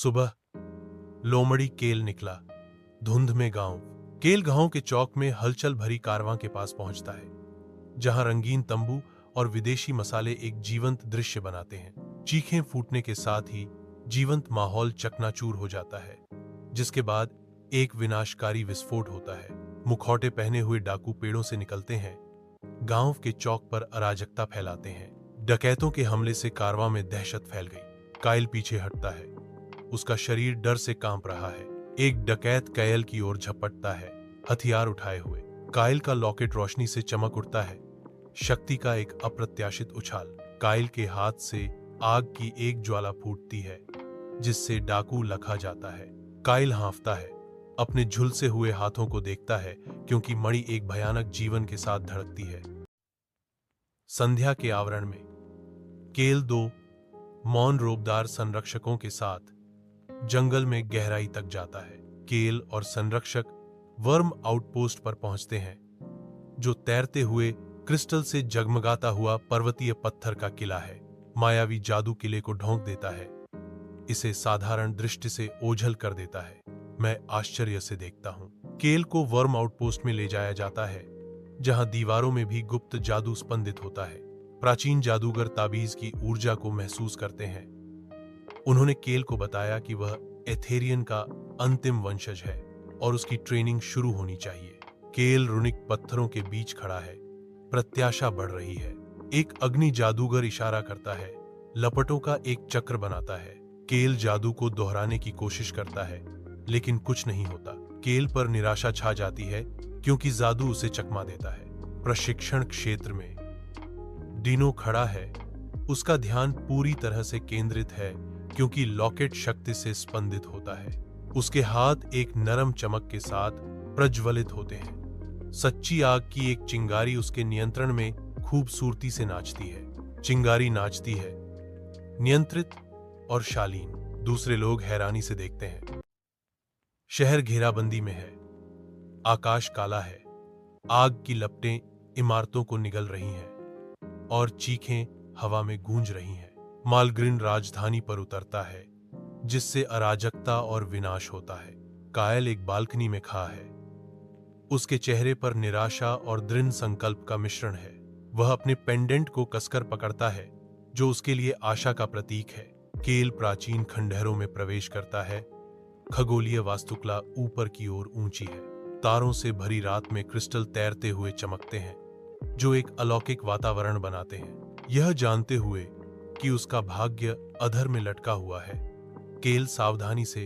सुबह लोमड़ी केल निकला। धुंध में गांव। केल गांव के चौक में हलचल भरी कारवां के पास पहुंचता है, जहां रंगीन तंबू और विदेशी मसाले एक जीवंत दृश्य बनाते हैं। चीखें फूटने के साथ ही जीवंत माहौल चकनाचूर हो जाता है, जिसके बाद एक विनाशकारी विस्फोट होता है। मुखौटे पहने हुए डाकू पेड़ों से निकलते हैं, गांव के चौक पर अराजकता फैलाते हैं। डकैतों के हमले से कारवां में दहशत फैल गई। कायल पीछे हटता है, उसका शरीर डर से कांप रहा है। एक डकैत कायल की ओर झपटता है, हथियार उठाए हुए। कायल का लॉकेट रोशनी से चमक उठता है, शक्ति का एक अप्रत्याशित उछाल। कायल के हाथ से आग की एक ज्वाला फूटती है, जिससे डाकू लखा जाता है। कायल हांफता है, अपने झुलसे हुए हाथों को देखता है, क्योंकि मणि एक भयानक जीवन के साथ धड़कती है। संध्या के आवरण में केल दो मौन रोबदार संरक्षकों के साथ जंगल में गहराई तक जाता है। केल और संरक्षक वर्म आउटपोस्ट पर पहुंचते हैं, जो तैरते हुए क्रिस्टल से जगमगाता हुआ पर्वतीय पत्थर का किला है। मायावी जादू किले को ढोंक देता है, इसे साधारण दृष्टि से ओझल कर देता है। मैं आश्चर्य से देखता हूं। केल को वर्म आउटपोस्ट में ले जाया जाता है, जहां दीवारों में भी गुप्त जादू स्पंदित होता है। प्राचीन जादूगर ताबीज की ऊर्जा को महसूस करते हैं। उन्होंने केल को बताया कि वह एथेरियन का अंतिम वंशज है और उसकी ट्रेनिंग शुरू होनी चाहिए। केल रुनिक पत्थरों के बीच खड़ा है, प्रत्याशा बढ़ रही है। एक अग्नि जादूगर इशारा करता है, लपटों का एक चक्र बनाता है। केल जादू को दोहराने की कोशिश करता है, लेकिन कुछ नहीं होता। केल पर निराशा छा जाती है, क्योंकि जादू उसे चकमा देता है। प्रशिक्षण क्षेत्र में डिनो खड़ा है, उसका ध्यान पूरी तरह से केंद्रित है, क्योंकि लॉकेट शक्ति से स्पंदित होता है। उसके हाथ एक नरम चमक के साथ प्रज्वलित होते हैं। सच्ची आग की एक चिंगारी उसके नियंत्रण में खूबसूरती से नाचती है। चिंगारी नाचती है, नियंत्रित और शालीन। दूसरे लोग हैरानी से देखते हैं। शहर घेराबंदी में है, आकाश काला है, आग की लपटें इमारतों को निगल रही हैं और चीखें हवा में गूंज रही हैं। मालग्रिन राजधानी पर उतरता है, जिससे अराजकता और विनाश होता है। कायल एक बालकनी में खड़ा है, उसके चेहरे पर निराशा और दृढ़ संकल्प का मिश्रण है। वह अपने पेंडेंट को कसकर पकड़ता है, जो उसके लिए आशा का प्रतीक है। केल प्राचीन खंडहरों में प्रवेश करता है। खगोलीय वास्तुकला ऊपर की ओर ऊंची है। तारों से भरी रात में क्रिस्टल तैरते हुए चमकते हैं, जो एक अलौकिक वातावरण बनाते हैं। यह जानते हुए कि उसका भाग्य अधर में लटका हुआ है, केल सावधानी से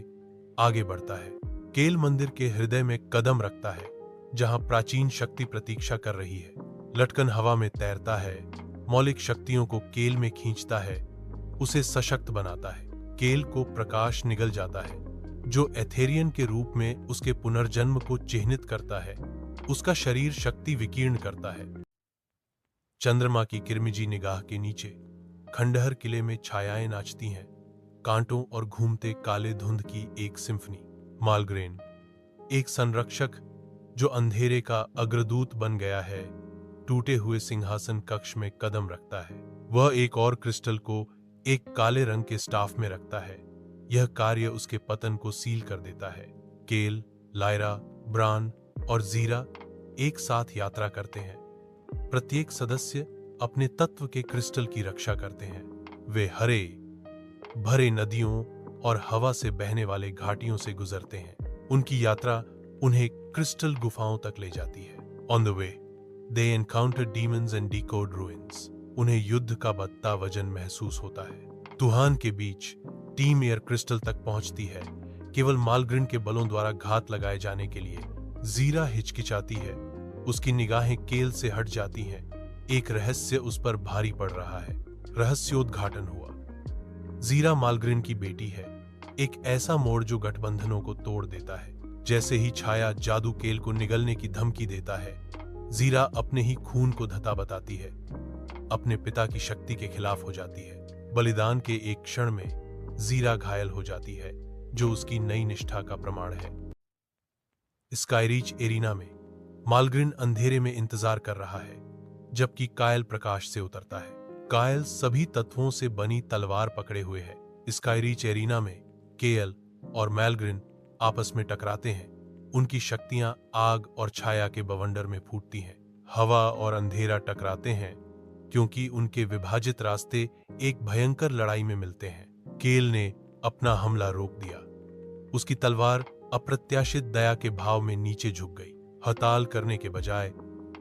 आगे बढ़ता है। केल मंदिर के हृदय में कदम रखता है, जहां प्राचीन शक्ति प्रतीक्षा कर रही है। लटकन हवा में तैरता है, मौलिक शक्तियों को केल में खींचता है, उसे सशक्त बनाता है। केल को प्रकाश निगल जाता है, जो एथेरियन के रूप में उसके पुनर्जन्म को चिह्नित करता है। उसका शरीर शक्ति विकीर्ण करता है। चंद्रमा की किरमिजी निगाह के नीचे खंडहर किले में छायाएं नाचती हैं, कांटों और घूमते काले धुंध की एक सिम्फनी। मालग्रेन, एक संरक्षक जो अंधेरे का अग्रदूत बन गया है, टूटे हुए सिंहासन कक्ष में कदम रखता है। वह एक और क्रिस्टल को एक काले रंग के स्टाफ में रखता है। यह कार्य उसके पतन को सील कर देता है। केल, लायरा, ब्रान और जीरा एक साथ यात्रा करते हैं। प्रत्येक सदस्य अपने तत्व के क्रिस्टल की रक्षा करते हैं। वे हरे भरे नदियों और हवा से बहने वाले घाटियों से गुजरते हैं। उनकी यात्रा उन्हें क्रिस्टल गुफाओं तक ले जाती है। On the way they encounter demons and decode ruins. उन्हें युद्ध का बढ़ता वजन महसूस होता है। तूफान के बीच टीम एयर क्रिस्टल तक पहुंचती है, केवल मालग्रिन के बलों द्वारा घात लगाए जाने के लिए। जीरा हिचकिचाती है, उसकी निगाहें केल से हट जाती हैं। एक रहस्य उस पर भारी पड़ रहा है। रहस्योद्घाटन हुआ। जीरा मालग्रिन की बेटी है, एक ऐसा मोड़ जो गठबंधनों को तोड़ देता है। जैसे ही छाया जादू केल को निगलने की धमकी देता है, जीरा अपने ही खून को धता बताती है, अपने पिता की शक्ति के खिलाफ हो जाती है। बलिदान के एक क्षण में जीरा घायल हो जाती है, जो उसकी नई निष्ठा का प्रमाण है। स्काईरीच एरिना में मालग्रिन अंधेरे में इंतजार कर रहा है, जबकि कायल प्रकाश से उतरता है। कायल सभी तत्वों से बनी तलवार पकड़े हुए है। स्काईरीच एरिना में केएल और मैलग्रिन आपस में टकराते हैं। उनकी शक्तियां आग और छाया के बवंडर में फूटती हैं। हवा और अंधेरा टकराते हैं क्योंकि उनके विभाजित रास्ते एक भयंकर लड़ाई में मिलते हैं। केल ने अपना हमला रोक दिया। उसकी तलवार अप्रत्याशित दया के भाव में नीचे झुक गई। हताल करने के बजाय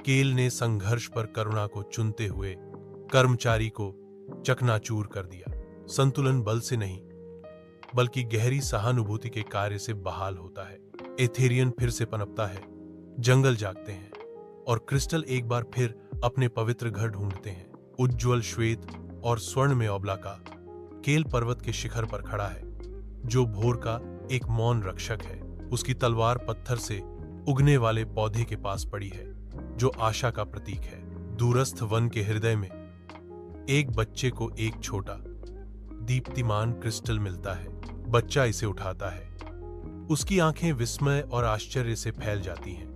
केल ने संघर्ष पर करुणा को चुनते हुए कर्मचारी को चकनाचूर कर दिया। संतुलन बल से नहीं बल्कि गहरी सहानुभूति के कार्य से बहाल होता है। एथेरियन फिर से पनपता है, जंगल जागते हैं और क्रिस्टल एक बार फिर अपने पवित्र घर ढूंढते हैं। उज्ज्वल श्वेत और स्वर्ण में औबलाका केल पर्वत के शिखर पर खड़ा है, जो भोर का एक मौन रक्षक है। उसकी तलवार पत्थर से उगने वाले पौधे के पास पड़ी है, जो आशा का प्रतीक है। दूरस्थ वन के हृदय में एक बच्चे को एक छोटा दीप्तिमान क्रिस्टल मिलता है। बच्चा इसे उठाता है। उसकी आंखें विस्मय और आश्चर्य से फैल जाती हैं।